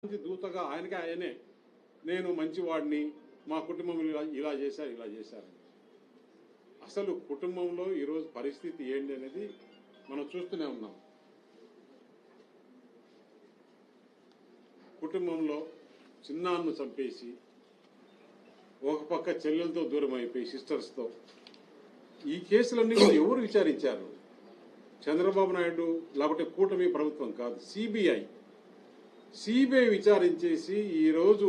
మంచి దూతగా ఆయనే నేను మంచివాడిని, మా కుటుంబం ఇలా చేశారని. అసలు కుటుంబంలో ఈరోజు పరిస్థితి ఏంటి అనేది మనం చూస్తూనే ఉన్నాం. కుటుంబంలో చిన్నాన్ను చంపేసి ఒక పక్క చెల్లెలతో దూరం అయిపోయి సిస్టర్స్తో ఈ కేసులన్నీ ఎవరు విచారించారు? చంద్రబాబు నాయుడు లేకపోతే కూటమి ప్రభుత్వం కాదు, సిబిఐ విచారించేసి ఈరోజు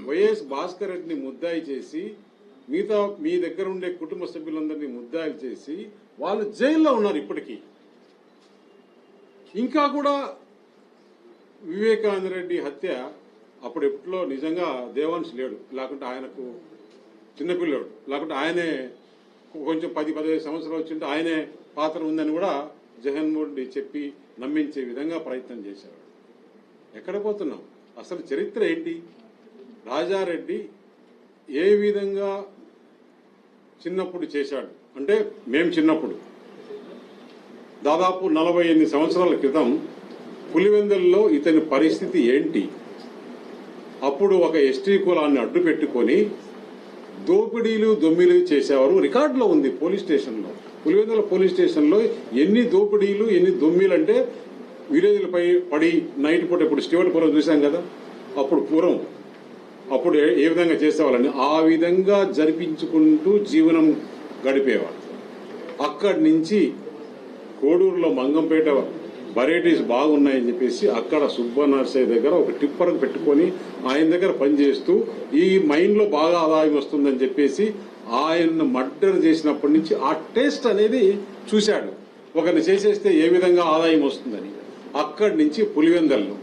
వైఎస్ భాస్కర్ రెడ్డిని ముద్దాయి చేసి మిగతా మీ దగ్గర ఉండే కుటుంబ సభ్యులందరినీ ముద్దాయిలు చేసి వాళ్ళు జైల్లో ఉన్నారు. ఇప్పటికీ ఇంకా కూడా వివేకానంద రెడ్డి హత్య అప్పుడెప్పుడో నిజంగా దేవాంశ్ లేడు, లేకుంటే ఆయనకు చిన్నపిల్లాడు, లేకుంటే ఆయనే కొంచెం 10-15 సంవత్సరాలు వచ్చింటే ఆయనే పాత్ర ఉందని కూడా జగన్మోహన్ రెడ్డి చెప్పి నమ్మించే విధంగా ప్రయత్నం చేశాడు. ఎక్కడ పోతున్నాం? అసలు చరిత్ర ఏంటి? రాజారెడ్డి ఏ విధంగా చిన్నప్పుడు చేశాడు అంటే, మేము చిన్నప్పుడు దాదాపు 48 సంవత్సరాల క్రితం పులివెందుల్లో ఇతని పరిస్థితి ఏంటి? అప్పుడు ఒక ఎస్టీ కులాన్ని అడ్డు పెట్టుకొని దోపిడీలు దొమ్మిలు చేసేవారు. రికార్డులో ఉంది పోలీస్ స్టేషన్లో, పులివెందుల పోలీస్ స్టేషన్లో ఎన్ని దోపిడీలు ఎన్ని దొమ్మిలు అంటే విలేజ్లపై పడి నైట్ పూట ఇప్పుడు స్టీవెన్పురం చూసాం కదా, అప్పుడు ఏ విధంగా చేసేవాళ్ళని ఆ విధంగా జరిపించుకుంటూ జీవనం గడిపేవాడు. అక్కడి నుంచి కోడూరులో మంగంపేట వెరైటీస్ బాగున్నాయని చెప్పేసి అక్కడ సుబ్బనర్సయ్య దగ్గర ఒక టిప్పర్ పెట్టుకొని ఆయన దగ్గర పనిచేస్తూ ఈ మైండ్లో బాగా ఆదాయం వస్తుందని చెప్పేసి ఆయన్ను మర్డర్ చేసినప్పటి నుంచి ఆ టేస్ట్ అనేది చూశాడు. ఒకరిని చేసేస్తే ఏ విధంగా ఆదాయం వస్తుందని. అక్కడి నుంచి పులివెందుల్లో